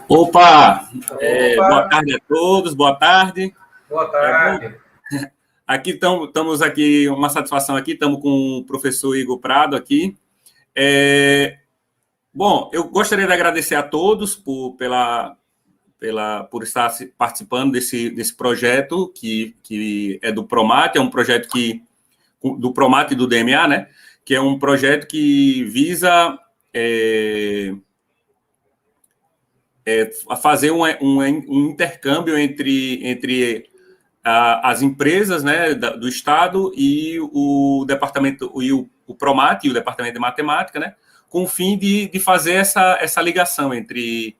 Opa! Boa Opa, tarde a todos, boa tarde. boa Bom, tarde. aqui estamos aqui, uma satisfação aqui, estamos com o professor Igor Prado aqui. É, bom, eu gostaria de agradecer a todos por estar participando desse projeto que é do Promat, é um projeto do Promat e do DMA, né? Que é um projeto que visa a fazer um intercâmbio entre as empresas, né, do Estado e o departamento, e o Promat, e o departamento de matemática, né, com o fim de fazer essa ligação entre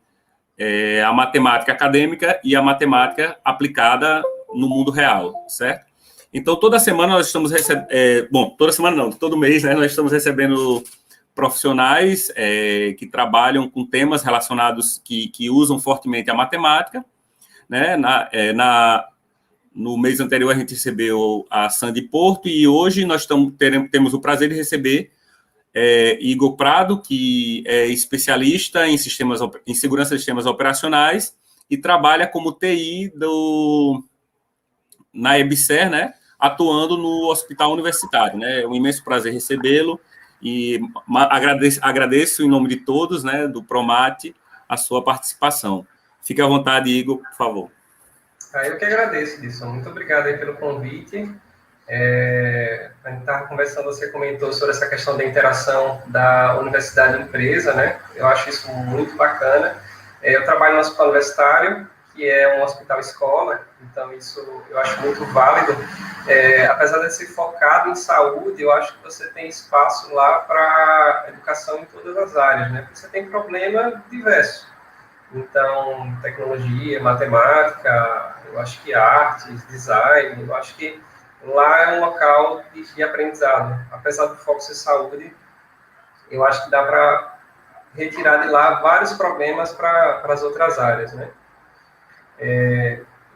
a matemática acadêmica e a matemática aplicada no mundo real, certo? Então, toda semana nós estamos recebendo, toda semana não, todo mês, né, nós estamos recebendo profissionais que trabalham com temas relacionados, que usam fortemente a matemática, né, no mês anterior, a gente recebeu a Sandy Porto e hoje nós temos o prazer de receber Igor Prado, que é especialista em segurança de sistemas operacionais e trabalha como TI na EBSER, né, atuando no hospital universitário. Né? É um imenso prazer recebê-lo e agradeço em nome de todos, né, do Promat, a sua participação. Fique à vontade, Igor, por favor. Eu que agradeço, Edson. Muito obrigado aí pelo convite. A gente estava conversando, você comentou sobre essa questão da interação da universidade e empresa, né? Eu acho isso muito bacana. Eu trabalho no hospital universitário, que é um hospital-escola, então isso eu acho muito válido. Apesar de ser focado em saúde, eu acho que você tem espaço lá para educação em todas as áreas, né? Porque você tem problema diverso. Então, tecnologia, matemática, eu acho que artes, design, eu acho que lá é um local de aprendizado. Apesar do foco ser saúde, eu acho que dá para retirar de lá vários problemas para as outras áreas, né?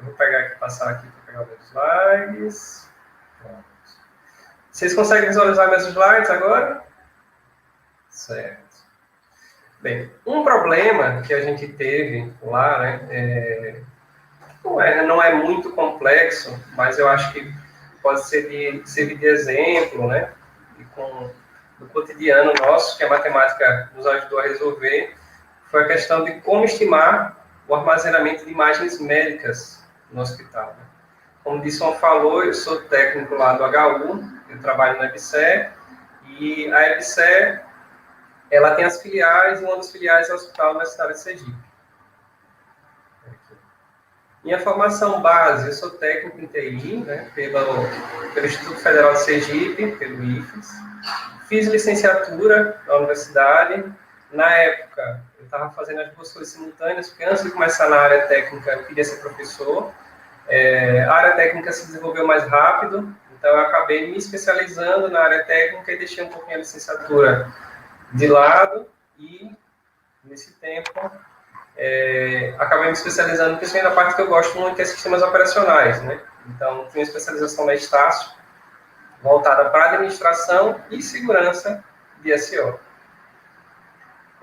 Vou pegar aqui, passar aqui para pegar os slides. Pronto. Vocês conseguem visualizar meus slides agora? Certo. Bem, um problema que a gente teve lá, né, não é muito complexo, mas eu acho que pode servir de exemplo, né, do cotidiano nosso, que a matemática nos ajudou a resolver, foi a questão de como estimar o armazenamento de imagens médicas no hospital. Né? Como o Disson falou, eu sou técnico lá do HU, eu trabalho na EBSER, e a EBSER ela tem as filiais, e uma das filiais é o Hospital Universitário de Sergipe. Minha formação base, eu sou técnico em TI, né, pelo Instituto Federal de Sergipe, pelo IFES. Fiz licenciatura na universidade. Na época, eu estava fazendo as duas coisas simultâneas, porque antes de começar na área técnica, eu queria ser professor. A área técnica se desenvolveu mais rápido, então eu acabei me especializando na área técnica e deixei um pouquinho a licenciatura de lado e, nesse tempo, acabei me especializando principalmente na parte que eu gosto muito, que é sistemas operacionais, né? Então, tinha uma especialização na Estácio, voltada para administração e segurança de SO.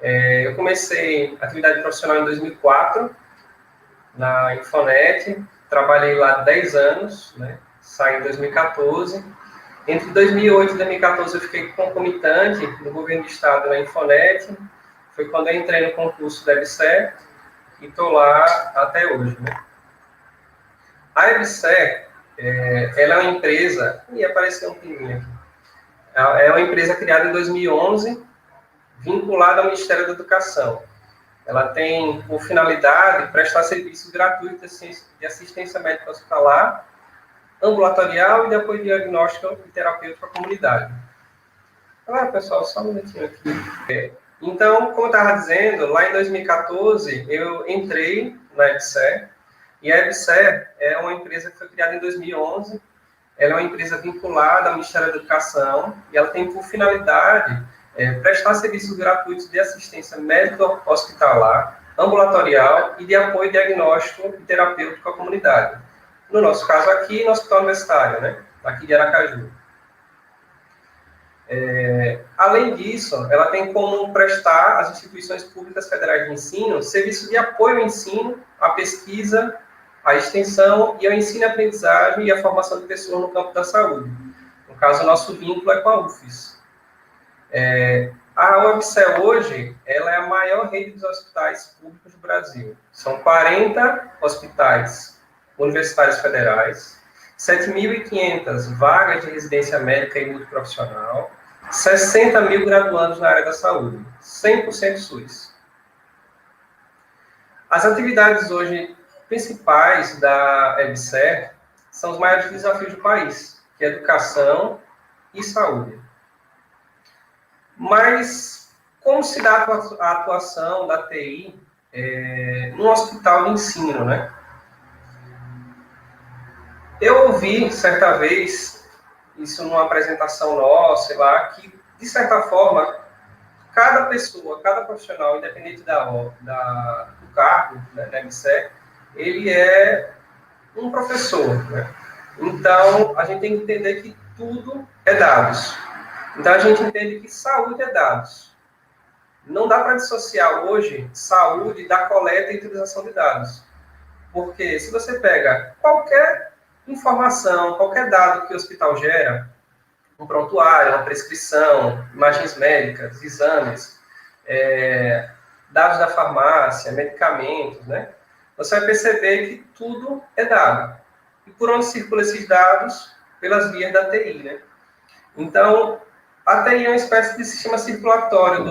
Eu comecei atividade profissional em 2004, na Infonet, trabalhei lá 10 anos, né? Saí em 2014. Entre 2008 e 2014 eu fiquei concomitante no governo do estado na Infonet, foi quando eu entrei no concurso da EBSER e estou lá até hoje. Né? A EBSER, ela é uma empresa, e apareceu um pinguinho aqui, é uma empresa criada em 2011, vinculada ao Ministério da Educação. Ela tem por finalidade prestar serviços gratuitos de assistência médica hospitalar, ambulatorial e de apoio diagnóstico e terapêutico à comunidade. Pessoal, só um minutinho aqui. Então, como eu estava dizendo, lá em 2014 eu entrei na EBSER, e a EBSER é uma empresa que foi criada em 2011, ela é uma empresa vinculada ao Ministério da Educação, e ela tem por finalidade prestar serviços gratuitos de assistência médico-hospitalar, ambulatorial e de apoio diagnóstico e terapêutico à comunidade. No nosso caso aqui, no Hospital Universitário, né? Aqui de Aracaju. Além disso, ela tem como prestar às instituições públicas federais de ensino serviço de apoio ao ensino, à pesquisa, à extensão e ao ensino e aprendizagem e à formação de pessoas no campo da saúde. No caso, o nosso vínculo é com a UFES. A UFCE hoje, ela é a maior rede de hospitais públicos do Brasil. São 40 hospitais universitários federais, 7.500 vagas de residência médica e multiprofissional, 60 mil graduandos na área da saúde, 100% SUS. As atividades hoje principais da EBSER são os maiores desafios do país, que é educação e saúde. Mas como se dá a atuação da TI no hospital de ensino, né? Eu ouvi, certa vez, isso numa apresentação nossa, sei lá, que, de certa forma, cada pessoa, cada profissional, independente do cargo, né, da EBSER, ele é um professor, né? Então, a gente tem que entender que tudo é dados. Então, a gente entende que saúde é dados. Não dá para dissociar hoje saúde da coleta e utilização de dados. Porque se você pega qualquer informação, qualquer dado que o hospital gera, um prontuário, uma prescrição, imagens médicas, exames, dados da farmácia, medicamentos, né? Você vai perceber que tudo é dado. E por onde circulam esses dados? Pelas vias da TI, né? Então, a TI é uma espécie de sistema circulatório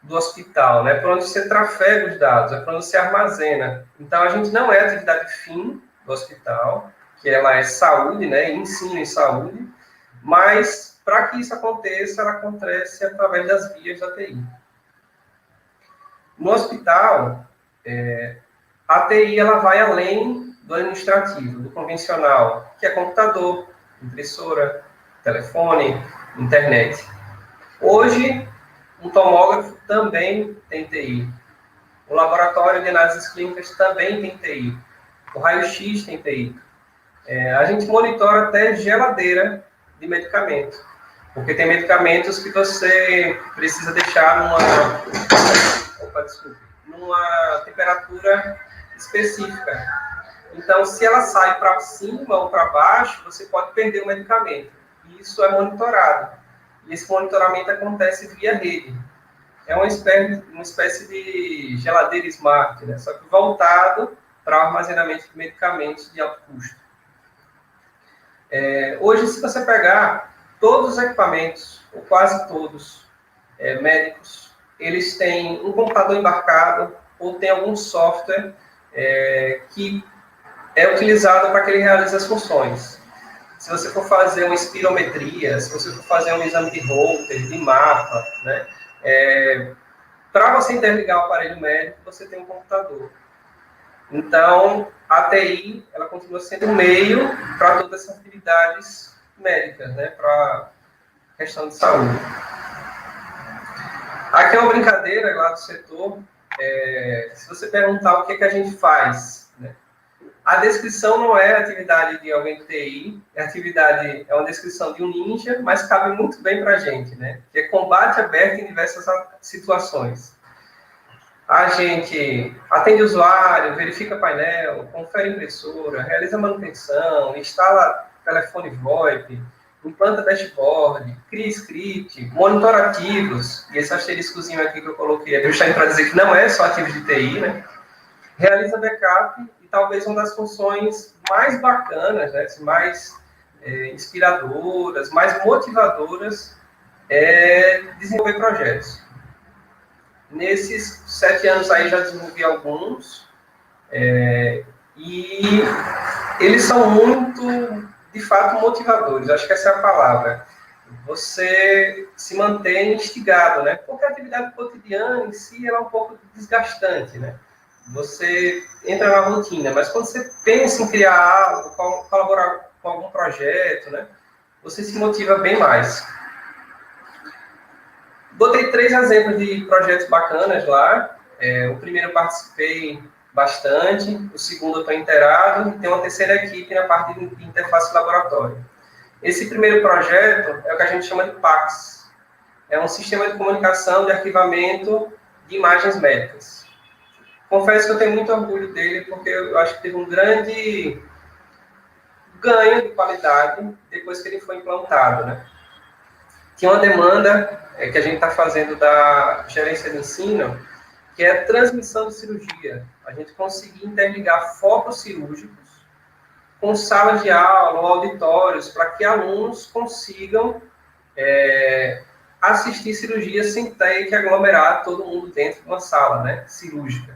do hospital, né? Por onde você trafega os dados, é por onde você armazena. Então, a gente não é atividade fim do hospital, que ela é saúde, né? Ensino em saúde, mas para que isso aconteça, ela acontece através das vias da TI. No hospital, a TI ela vai além do administrativo, do convencional, que é computador, impressora, telefone, internet. Hoje, um tomógrafo também tem TI. O laboratório de análises clínicas também tem TI. O raio-x tem TI. A gente monitora até geladeira de medicamento, porque tem medicamentos que você precisa deixar numa temperatura específica. Então, se ela sai para cima ou para baixo, você pode perder o medicamento. E isso é monitorado. E esse monitoramento acontece via rede. É uma espécie de geladeira smart, né? Só que voltado para o armazenamento de medicamentos de alto custo. Hoje, se você pegar todos os equipamentos, ou quase todos, médicos, eles têm um computador embarcado ou tem algum software que é utilizado para que ele realize as funções. Se você for fazer uma espirometria, se você for fazer um exame de Holter, de mapa, né, para você interligar o aparelho médico, você tem um computador. Então, a TI, ela continua sendo um meio para todas essas atividades médicas, né, para questão de saúde. Aqui é uma brincadeira lá do setor. Se você perguntar o que a gente faz, né, a descrição não é a atividade de alguém de TI, é uma descrição de um ninja, mas cabe muito bem para a gente, né? Que é combate aberto em diversas situações. A gente atende o usuário, verifica painel, confere impressora, realiza manutenção, instala telefone VoIP, implanta dashboard, cria script, monitora ativos, e esse asteriscozinho aqui que eu coloquei é justamente para dizer que não é só ativos de TI, né? Realiza backup e talvez uma das funções mais bacanas, né, mais inspiradoras, mais motivadoras é desenvolver projetos. Nesses 7 anos aí já desenvolvi alguns e eles são muito, de fato, motivadores. Acho que essa é a palavra. Você se mantém instigado, né? Porque a atividade cotidiana em si ela é um pouco desgastante, né? Você entra na rotina, mas quando você pensa em criar algo, colaborar com algum projeto, né, você se motiva bem mais. Botei 3 exemplos de projetos bacanas lá. O primeiro eu participei bastante, o segundo eu estou inteirado, e tem uma terceira equipe na parte de interface laboratório. Esse primeiro projeto é o que a gente chama de PACS. É um sistema de comunicação de arquivamento de imagens médicas. Confesso que eu tenho muito orgulho dele, porque eu acho que teve um grande ganho de qualidade depois que ele foi implantado, né? Tinha uma demanda que a gente está fazendo da gerência de ensino, que é a transmissão de cirurgia. A gente conseguir interligar focos cirúrgicos com salas de aula ou auditórios para que alunos consigam assistir cirurgia sem ter que aglomerar todo mundo dentro de uma sala, né, cirúrgica.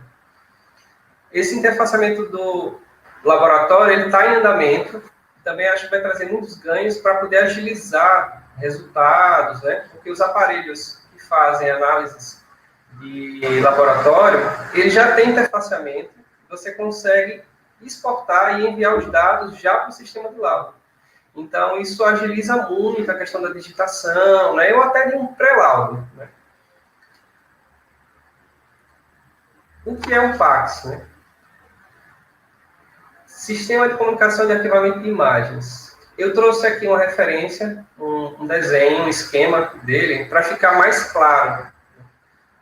Esse interfaceamento do laboratório ele está em andamento. Também acho que vai trazer muitos ganhos para poder agilizar resultados, né? Porque os aparelhos que fazem análises de laboratório, ele já tem interfaceamento, você consegue exportar e enviar os dados já para o sistema do laudo. Então, isso agiliza muito a questão da digitação, né? Ou até de um pré-laudo, né? O que é um PACS, né? Sistema de comunicação de arquivamento de imagens. Eu trouxe aqui uma referência, um desenho, um esquema dele, para ficar mais claro.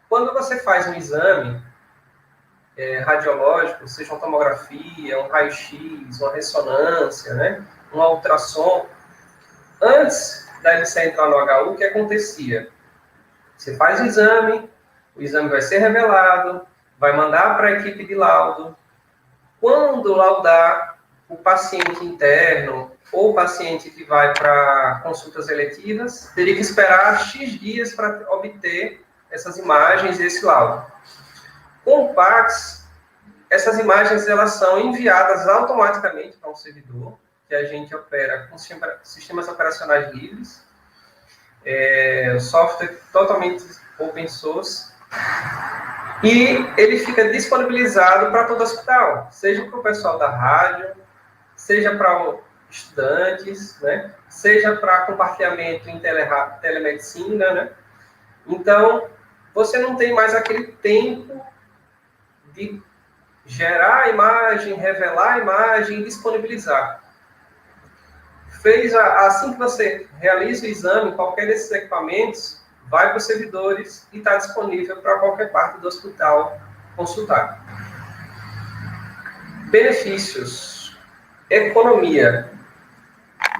Quando você faz um exame radiológico, seja uma tomografia, um raio-x, uma ressonância, né, um ultrassom, antes de você entrar no HU, o que acontecia? Você faz o exame vai ser revelado, vai mandar para a equipe de laudo. Quando laudar o paciente interno ou o paciente que vai para consultas eletivas, teria que esperar X dias para obter essas imagens e esse laudo. Com o PACS, essas imagens elas são enviadas automaticamente para um servidor, que a gente opera com sistemas operacionais livres, software totalmente open source, e ele fica disponibilizado para todo hospital, seja para o pessoal da rádio, seja para estudantes, né? Seja para compartilhamento em telemedicina, né? Então, você não tem mais aquele tempo de gerar a imagem, revelar a imagem e disponibilizar. Assim que você realiza o exame, qualquer desses equipamentos vai para os servidores e está disponível para qualquer parte do hospital consultar. Benefícios. Economia.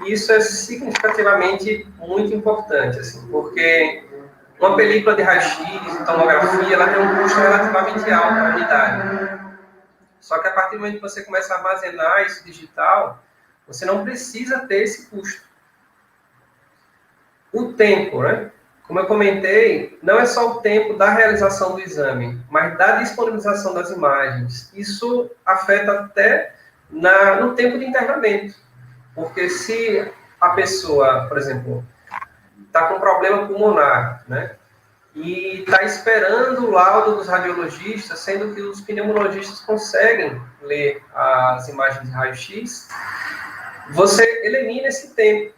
Isso é significativamente muito importante, assim, porque uma película de raio-x, de tomografia, ela tem um custo relativamente alto na unidade. Só que a partir do momento que você começa a armazenar isso digital, você não precisa ter esse custo. O tempo, né? Como eu comentei, não é só o tempo da realização do exame, mas da disponibilização das imagens. Isso afeta até no tempo de internamento. Porque se a pessoa, por exemplo, está com problema pulmonar, né? E está esperando o laudo dos radiologistas, sendo que os pneumologistas conseguem ler as imagens de raio-x, você elimina esse tempo.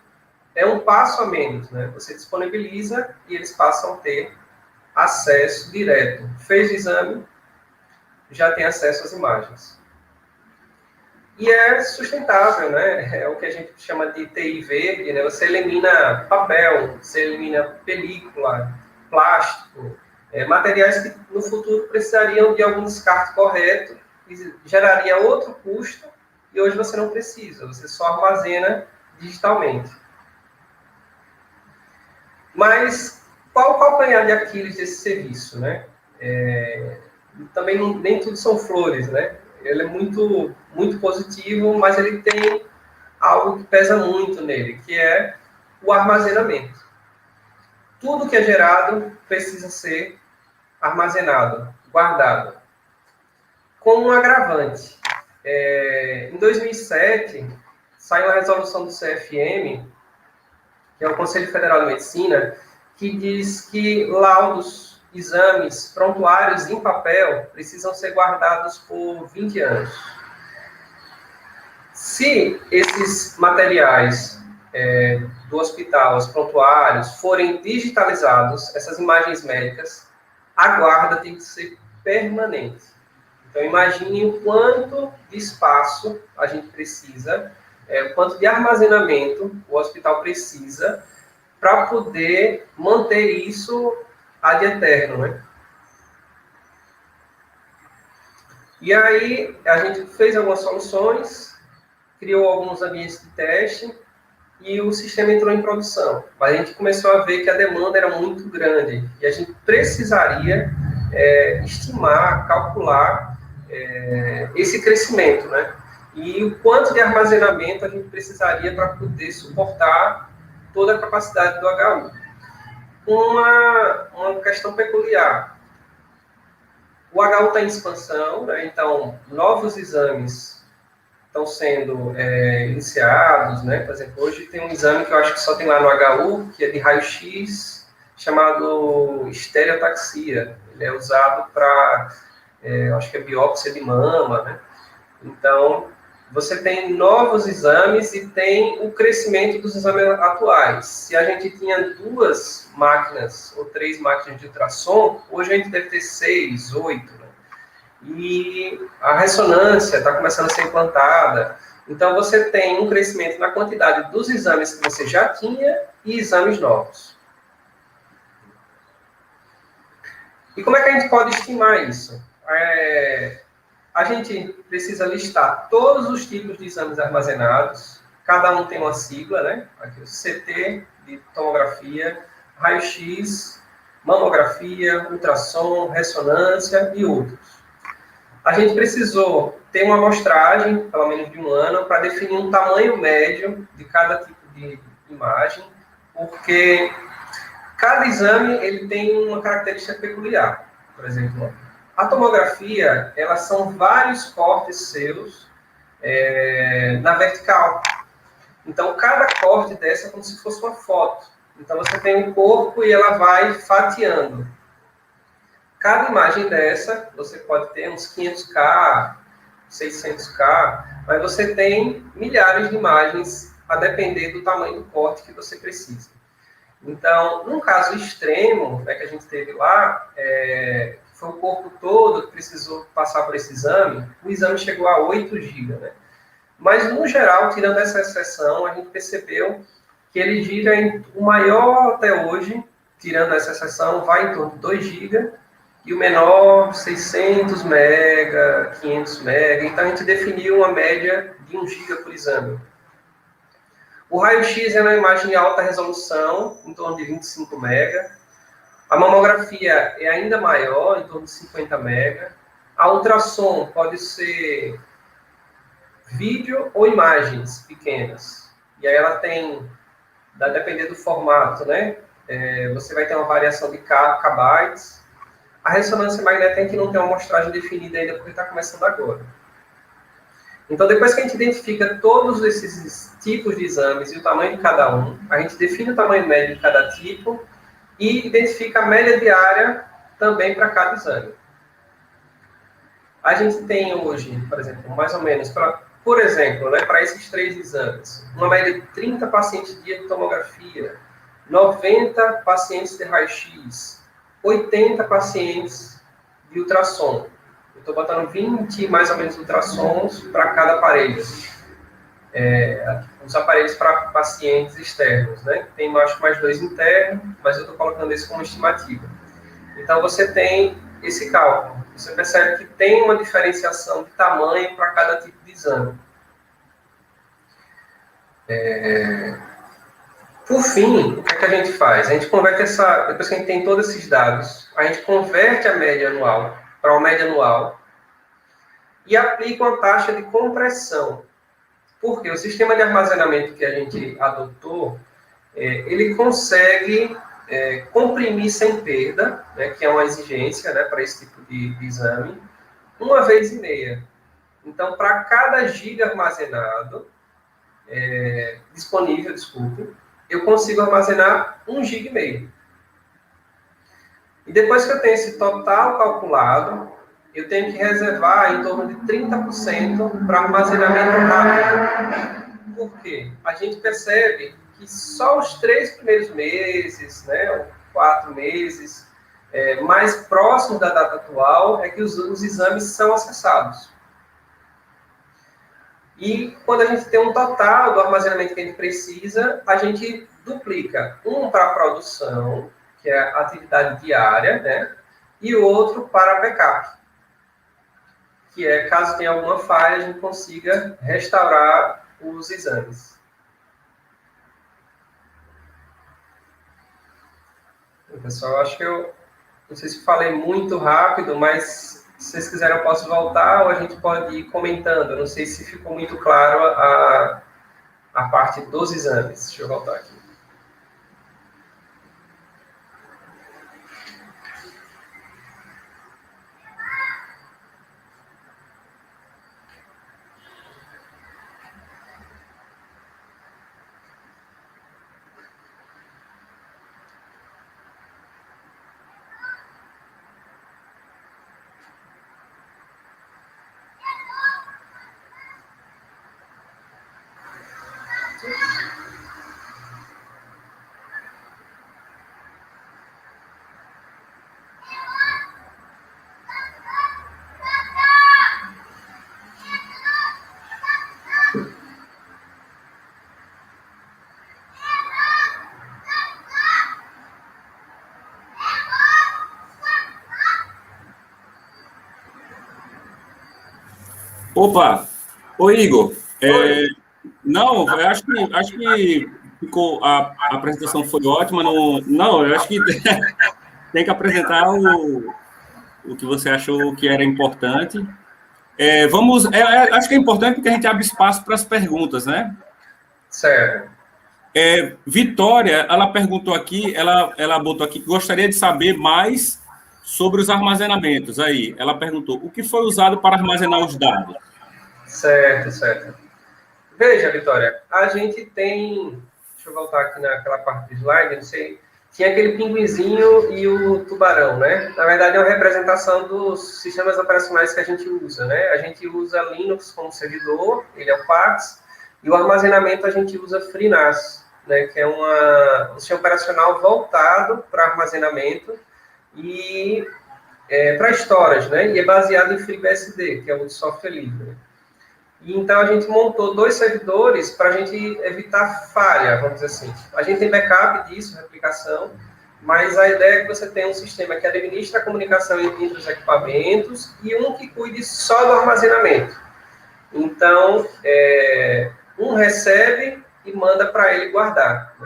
É um passo a menos, né? Você disponibiliza e eles passam a ter acesso direto. Fez o exame, já tem acesso às imagens. E é sustentável, né? É o que a gente chama de TI verde, né? Você elimina papel, você elimina película, plástico, materiais que no futuro precisariam de algum descarte correto e geraria outro custo e hoje você não precisa, você só armazena digitalmente. Mas qual o calcanhar de Aquiles desse serviço, né? Também nem tudo são flores, né? Ele é muito, muito positivo, mas ele tem algo que pesa muito nele, que é o armazenamento. Tudo que é gerado precisa ser armazenado, guardado. Com um agravante. Em 2007, saiu a resolução do CFM, que é o Conselho Federal de Medicina, que diz que laudos, exames, prontuários em papel precisam ser guardados por 20 anos. Se esses materiais do hospital, os prontuários, forem digitalizados, essas imagens médicas, a guarda tem que ser permanente. Então, imagine o quanto de espaço a gente precisa o quanto de armazenamento o hospital precisa para poder manter isso ad eterno, né? E aí, a gente fez algumas soluções, criou alguns ambientes de teste e o sistema entrou em produção. Mas a gente começou a ver que a demanda era muito grande e a gente precisaria estimar, calcular esse crescimento, né? E o quanto de armazenamento a gente precisaria para poder suportar toda a capacidade do HU. Uma questão peculiar. O HU está em expansão, né? Então, novos exames estão sendo iniciados, né? Por exemplo, hoje tem um exame que eu acho que só tem lá no HU, que é de raio-x, chamado estereotaxia. Ele é usado para, acho que é biópsia de mama, né? Então, você tem novos exames e tem o crescimento dos exames atuais. Se a gente tinha 2 máquinas ou 3 máquinas de ultrassom, hoje a gente deve ter 6, 8, né? E a ressonância está começando a ser implantada. Então, você tem um crescimento na quantidade dos exames que você já tinha e exames novos. E como é que a gente pode estimar isso? A gente precisa listar todos os tipos de exames armazenados. Cada um tem uma sigla, né? Aqui o CT, de tomografia, raio-x, mamografia, ultrassom, ressonância e outros. A gente precisou ter uma amostragem, pelo menos de 1 ano, para definir um tamanho médio de cada tipo de imagem, porque cada exame ele tem uma característica peculiar. Por exemplo, a tomografia, elas são vários cortes seus na vertical. Então, cada corte dessa é como se fosse uma foto. Então, você tem um corpo e ela vai fatiando. Cada imagem dessa, você pode ter uns 500K, 600K, mas você tem milhares de imagens a depender do tamanho do corte que você precisa. Então, num caso extremo, né, que a gente teve lá, foi o corpo todo que precisou passar por esse exame, o exame chegou a 8 GB, né? Mas, no geral, tirando essa exceção, a gente percebeu que ele gira o maior até hoje, tirando essa exceção, vai em torno de 2 GB, e o menor, 600 MB, 500 MB. Então, a gente definiu uma média de 1 GB por exame. O raio-x é uma imagem de alta resolução, em torno de 25 MB. A mamografia é ainda maior, em torno de 50 MB. A ultrassom pode ser vídeo ou imagens pequenas. E aí ela tem, vai depender do formato, né? Você vai ter uma variação de kbytes. A ressonância magnética a gente não tem uma amostragem definida ainda, porque está começando agora. Então, depois que a gente identifica todos esses tipos de exames e o tamanho de cada um, a gente define o tamanho médio de cada tipo e identifica a média diária também para cada exame. A gente tem hoje, por exemplo, mais ou menos, por exemplo, né, para esses 3 exames, uma média de 30 pacientes dia de tomografia, 90 pacientes de raio-x, 80 pacientes de ultrassom. Eu estou botando 20, mais ou menos, ultrassons para cada aparelho. Os aparelhos para pacientes externos, né? Tem, acho que mais 2 internos, mas eu estou colocando isso como estimativa. Então, você tem esse cálculo. Você percebe que tem uma diferenciação de tamanho para cada tipo de exame. Por fim, o que é que a gente faz? A gente converte depois que a gente tem todos esses dados, a gente converte a média anual para uma média anual e aplica uma taxa de compressão. Porque o sistema de armazenamento que a gente adotou, ele consegue comprimir sem perda, né, que é uma exigência, né, para esse tipo de exame, 1,5 vezes. Então, para cada giga armazenado, disponível, eu consigo armazenar 1,5 GB. E depois que eu tenho esse total calculado, eu tenho que reservar em torno de 30% para armazenamento rápido. Por quê? A gente percebe que só os 3 primeiros meses, né, ou 4 meses, mais próximos da data atual, é que os exames são acessados. E quando a gente tem um total do armazenamento que a gente precisa, a gente duplica. Um para a produção, que é a atividade diária, né? E o outro para backup, que é caso tenha alguma falha, a gente consiga restaurar os exames. Pessoal, acho que eu não sei se falei muito rápido, mas se vocês quiserem eu posso voltar ou a gente pode ir comentando. Eu não sei se ficou muito claro a parte dos exames. Deixa eu voltar aqui. Opa! Oi, Igor. Oi. Não, eu acho que ficou, a apresentação foi ótima. Não, eu acho que tem que apresentar o que você achou que era importante. Acho que é importante porque a gente abre espaço para as perguntas, né? Certo. Vitória, ela perguntou aqui, ela botou aqui que gostaria de saber mais sobre os armazenamentos. Aí, ela perguntou, o que foi usado para armazenar os dados? Certo, certo. Veja, Vitória, a gente tem... Deixa eu voltar aqui naquela parte do slide, não sei... Tinha aquele pinguinzinho e o tubarão, né? Na verdade, é uma representação dos sistemas operacionais que a gente usa, né? A gente usa Linux como servidor, ele é o PAX, e o armazenamento a gente usa FreeNAS, né? Que é um sistema operacional voltado para armazenamento e para storage, né? E é baseado em FreeBSD, que é o de software livre. E então a gente montou 2 servidores para a gente evitar falha, vamos dizer assim. A gente tem backup disso, replicação, mas a ideia é que você tenha um sistema que administra a comunicação entre os equipamentos e um que cuide só do armazenamento. Então, um recebe e manda para ele guardar.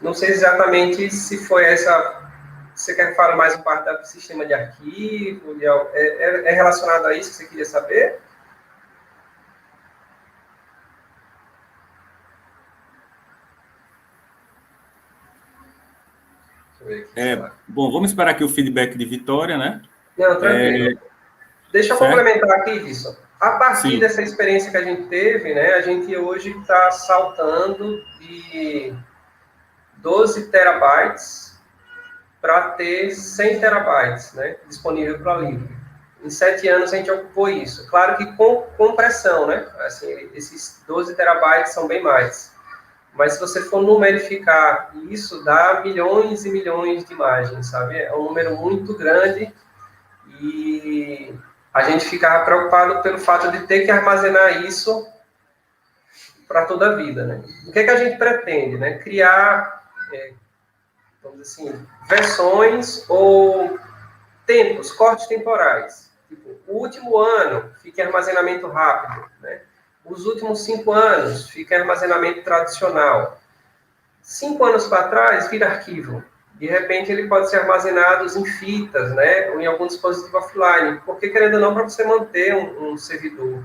Não sei exatamente se foi essa... Você quer que fale mais um parte do sistema de arquivo? É relacionado a isso que você queria saber? Deixa eu ver aqui. Bom, vamos esperar aqui o feedback de Vitória, né? Não, tranquilo. Deixa eu complementar aqui isso. A partir dessa experiência que a gente teve, né, a gente hoje está saltando de 12 terabytes para ter 100 terabytes, né, disponível para livre. Em 7 anos a gente ocupou isso. Claro que com compressão, né? Assim, esses 12 terabytes são bem mais. Mas se você for numerificar isso, dá milhões e milhões de imagens, sabe? É um número muito grande e a gente ficava preocupado pelo fato de ter que armazenar isso para toda a vida, né? O que é que a gente pretende, né? Criar, vamos dizer assim, versões ou tempos, cortes temporais. Tipo, o último ano fica em armazenamento rápido, né? Os últimos 5 anos fica em armazenamento tradicional. 5 anos para trás vira arquivo. De repente ele pode ser armazenado em fitas, né? Ou em algum dispositivo offline. Porque, querendo ou não, para você manter um servidor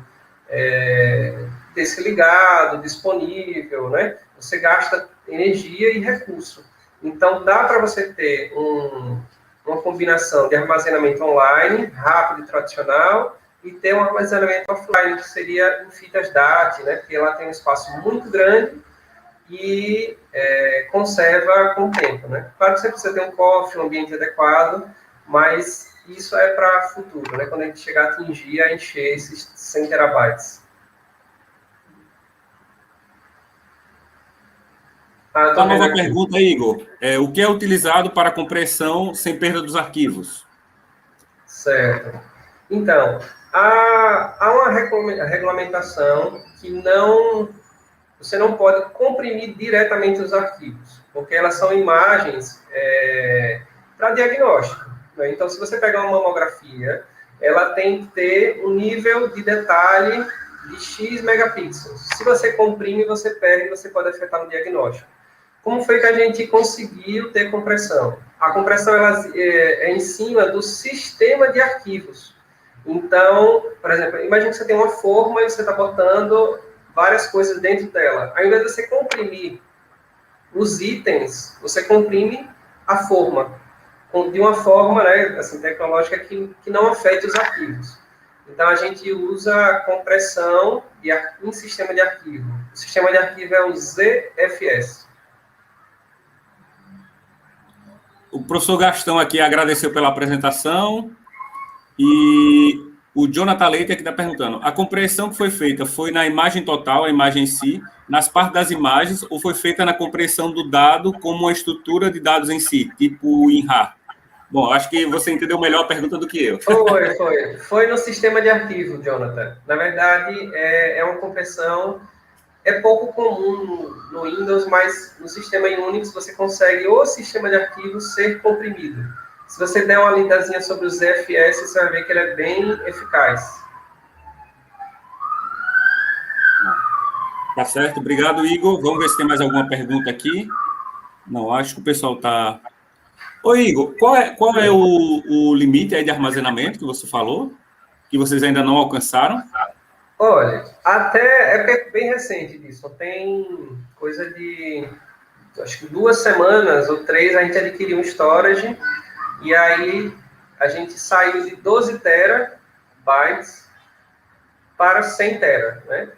desse ligado, disponível, né? Você gasta energia e recurso. Então, dá para você ter uma combinação de armazenamento online, rápido e tradicional, e ter um armazenamento offline, que seria em fitas DAT, né? Porque ela tem um espaço muito grande e conserva com o tempo, né? Claro que você precisa ter um cofre, um ambiente adequado, mas isso é para futuro, né? Quando a gente chegar a atingir, a encher esses 100 terabytes. Uma nova pergunta, Igor. O que é utilizado para compressão sem perda dos arquivos? Certo. Então, há uma regulamentação que você não pode comprimir diretamente os arquivos, porque elas são imagens para diagnóstico, né? Então, se você pegar uma mamografia, ela tem que ter um nível de detalhe de X megapixels. Se você comprime, você perde, você pode afetar no diagnóstico. Como foi que a gente conseguiu ter compressão? A compressão é em cima do sistema de arquivos. Então, por exemplo, imagine que você tem uma forma e você está botando várias coisas dentro dela. Ao invés de você comprimir os itens, você comprime a forma, de uma forma, né, assim, tecnológica que não afete os arquivos. Então, a gente usa compressão em sistema de arquivo. O sistema de arquivo é o ZFS. O professor Gastão aqui agradeceu pela apresentação e o Jonathan Leite aqui está perguntando, a compressão que foi feita foi na imagem total, a imagem em si, nas partes das imagens, ou foi feita na compressão do dado como uma estrutura de dados em si, tipo o INRAR? Bom, acho que você entendeu melhor a pergunta do que eu. Foi no sistema de arquivo, Jonathan. Na verdade, é uma compressão. É pouco comum no Windows, mas no sistema Unix você consegue o sistema de arquivos ser comprimido. Se você der uma lidazinha sobre o ZFS, você vai ver que ele é bem eficaz. Tá certo, obrigado, Igor. Vamos ver se tem mais alguma pergunta aqui. Não, acho que o pessoal está... Ô, Igor, qual é o limite aí de armazenamento que você falou? Que vocês ainda não alcançaram? Olha, até porque é bem recente disso. Tem coisa de, acho que 2 semanas ou 3, a gente adquiriu um storage e aí a gente saiu de 12 terabytes para 100 tera, né?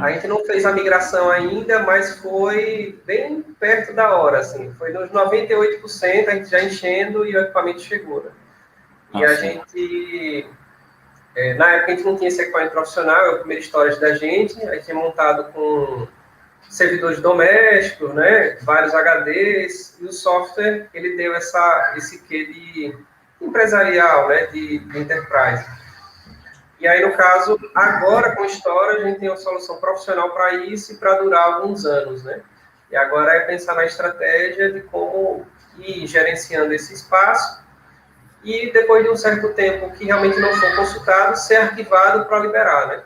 A gente não fez a migração ainda, mas foi bem perto da hora, assim. Foi nos 98%, a gente já enchendo e o equipamento chegou, né? E a gente... na época a gente não tinha esse equipamento profissional, é o primeiro storage da gente, a gente tinha montado com servidores domésticos, né, vários HDs, e o software, ele deu esse quê de empresarial, né, de enterprise. E aí, no caso, agora com o storage, a gente tem uma solução profissional para isso e para durar alguns anos, né? E agora é pensar na estratégia de como ir gerenciando esse espaço e depois de um certo tempo que realmente não for consultado, ser arquivado para liberar, né?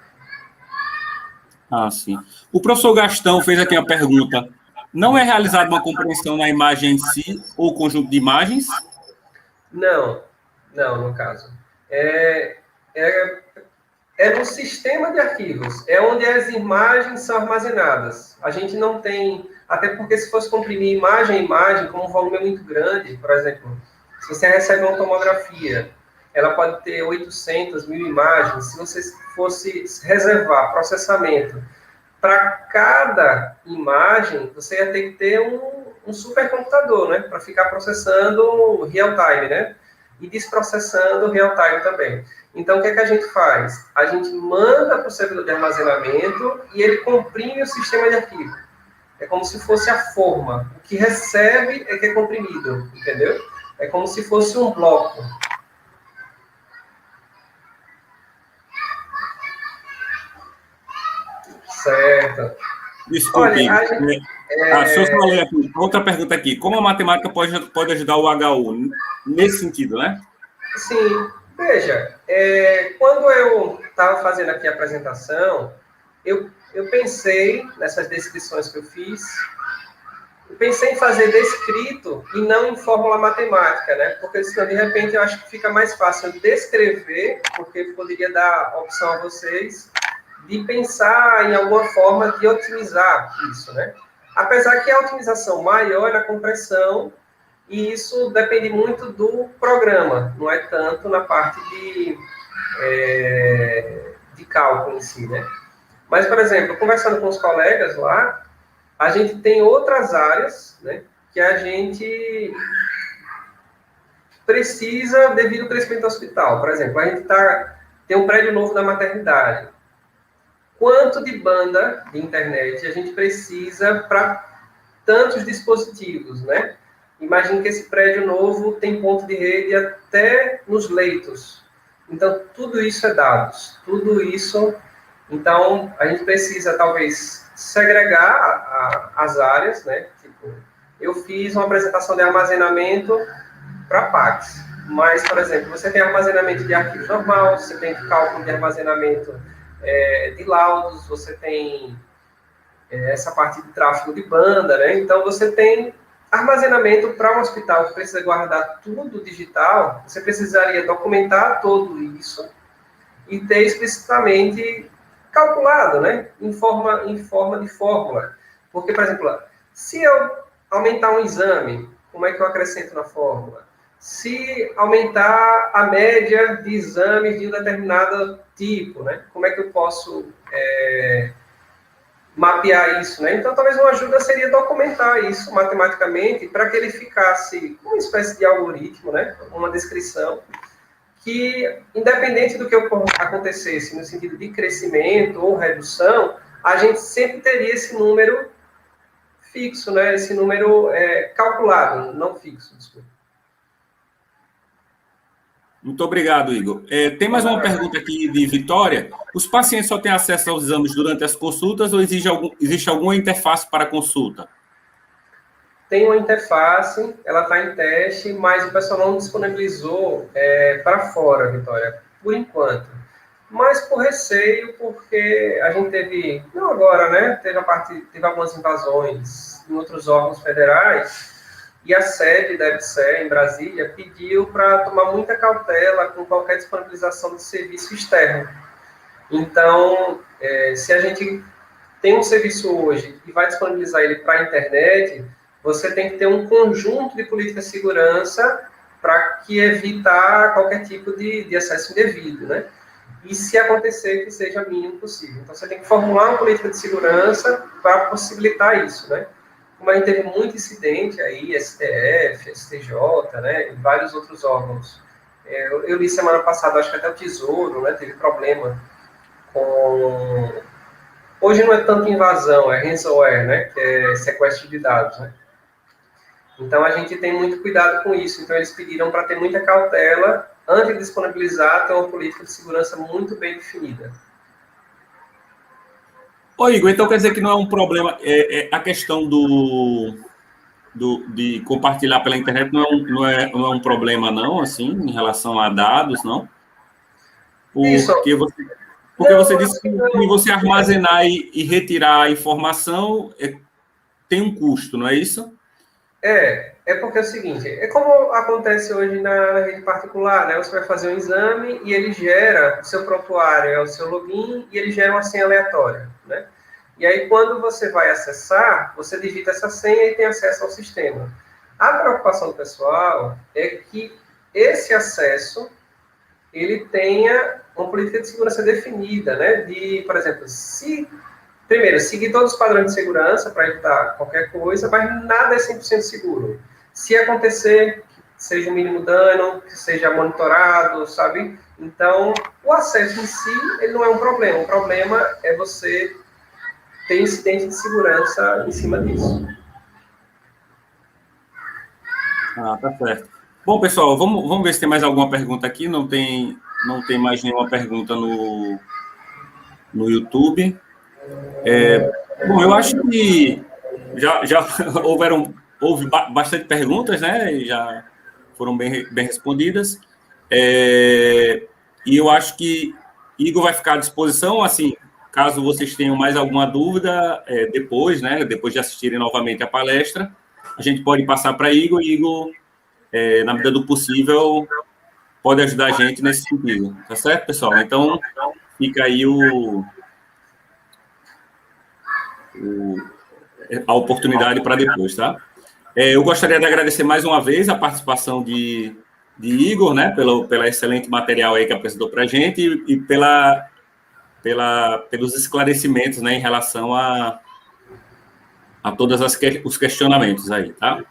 Ah, sim. O professor Gastão fez aqui uma pergunta. Não é realizada uma compreensão na imagem em si ou conjunto de imagens? Não, no caso. É no sistema de arquivos, é onde as imagens são armazenadas. A gente não tem, até porque se fosse comprimir imagem a imagem, como o volume é muito grande, por exemplo, se você recebe uma tomografia, ela pode ter 800, 1000 imagens. Se você fosse reservar processamento para cada imagem, você ia ter que ter um supercomputador, né? Para ficar processando real-time, né? E desprocessando real-time também. Então, o que é que a gente faz? A gente manda para o servidor de armazenamento e ele comprime o sistema de arquivo. É como se fosse a forma. O que recebe é que é comprimido, entendeu? É como se fosse um bloco. Certo. Desculpe. Outra pergunta aqui. Como a matemática pode ajudar o HU? Nesse sentido, né? Sim. Veja, quando eu estava fazendo aqui a apresentação, eu pensei, nessas descrições que eu fiz, eu pensei em fazer descrito e não em fórmula matemática, né? Porque senão, de repente, eu acho que fica mais fácil descrever, porque poderia dar a opção a vocês de pensar em alguma forma de otimizar isso, né? Apesar que a otimização maior é na compressão, e isso depende muito do programa, não é tanto na parte de cálculo em si, né? Mas, por exemplo, conversando com os colegas lá, a gente tem outras áreas, né, que a gente precisa devido ao crescimento do hospital. Por exemplo, a gente tem um prédio novo da maternidade. Quanto de banda de internet a gente precisa para tantos dispositivos, né? Imagine que esse prédio novo tem ponto de rede até nos leitos. Então, tudo isso é dados, tudo isso... Então, a gente precisa, talvez, segregar as áreas, né? Tipo, eu fiz uma apresentação de armazenamento para PACS, mas, por exemplo, você tem armazenamento de arquivos normal, você tem cálculo de armazenamento de laudos, você tem essa parte de tráfego de banda, né? Então, você tem armazenamento para um hospital que precisa guardar tudo digital, você precisaria documentar tudo isso e ter explicitamente calculado, né? Em forma de fórmula. Porque, por exemplo, se eu aumentar um exame, como é que eu acrescento na fórmula? Se aumentar a média de exames de um determinado tipo, né? Como é que eu posso mapear isso, né? Então, talvez uma ajuda seria documentar isso matematicamente para que ele ficasse uma espécie de algoritmo, né? Uma descrição que, independente do que acontecesse no sentido de crescimento ou redução, a gente sempre teria esse número fixo, né? Esse número calculado, não fixo, desculpa. Muito obrigado, Igor. Tem mais uma pergunta aqui de Vitória. Os pacientes só têm acesso aos exames durante as consultas ou existe alguma interface para consulta? Tem uma interface, ela está em teste, mas o pessoal não disponibilizou para fora, Vitória, por enquanto. Mas por receio, porque a gente teve, não agora, né? Teve algumas invasões em outros órgãos federais, e a sede da EBSER, em Brasília, pediu para tomar muita cautela com qualquer disponibilização de serviço externo. Então, se a gente tem um serviço hoje e vai disponibilizar ele para a internet, você tem que ter um conjunto de políticas de segurança para que evitar qualquer tipo de acesso indevido, né? E se acontecer, que seja o mínimo possível. Então, você tem que formular uma política de segurança para possibilitar isso, né? Como a gente teve muito incidente aí, STF, STJ, né, e vários outros órgãos. Eu li semana passada, acho que até o Tesouro, né, teve problema com... Hoje não é tanto invasão, é ransomware, né, que é sequestro de dados, né. Então, a gente tem muito cuidado com isso. Então, eles pediram para ter muita cautela antes de disponibilizar, ter uma política de segurança muito bem definida. Ô, Igor, então quer dizer que não é um problema, a questão de compartilhar pela internet não é um problema, não, assim, em relação a dados, não? Porque você disse que você armazenar e retirar a informação tem um custo, não é isso? É porque é o seguinte, é como acontece hoje na rede particular, né? Você vai fazer um exame e ele gera, o seu prontuário é o seu login e ele gera uma senha aleatória, né? E aí, quando você vai acessar, você digita essa senha e tem acesso ao sistema. A preocupação do pessoal é que esse acesso, ele tenha uma política de segurança definida, né? De, por exemplo, primeiro, seguir todos os padrões de segurança para evitar qualquer coisa, mas nada é 100% seguro. Se acontecer, que seja o mínimo dano, que seja monitorado, sabe? Então, o acesso em si, ele não é um problema. O problema é você ter incidente de segurança em cima disso. Tá certo. Bom, pessoal, vamos ver se tem mais alguma pergunta aqui. Não tem mais nenhuma pergunta no YouTube. Bom, eu acho que já houve bastante perguntas, né? E já foram bem respondidas. E eu acho que Igor vai ficar à disposição, assim, caso vocês tenham mais alguma dúvida, depois, né? Depois de assistirem novamente a palestra, a gente pode passar para Igor, e Igor, na medida do possível, pode ajudar a gente nesse sentido. Tá certo, pessoal? Então, fica aí a oportunidade para depois, tá? Eu gostaria de agradecer mais uma vez a participação de Igor, né, pela excelente material aí que apresentou para a gente e pelos esclarecimentos, né, em relação a todos os questionamentos aí, tá?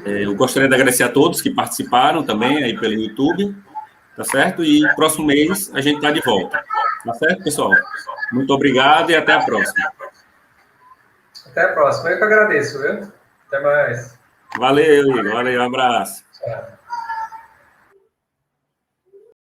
Eu gostaria de agradecer a todos que participaram também aí pelo YouTube, tá certo? E próximo mês a gente está de volta, tá certo, pessoal? Muito obrigado e até a próxima. Até a próxima. Eu que agradeço, viu? Até mais. Valeu, Igor. Valeu, um abraço. Tchau.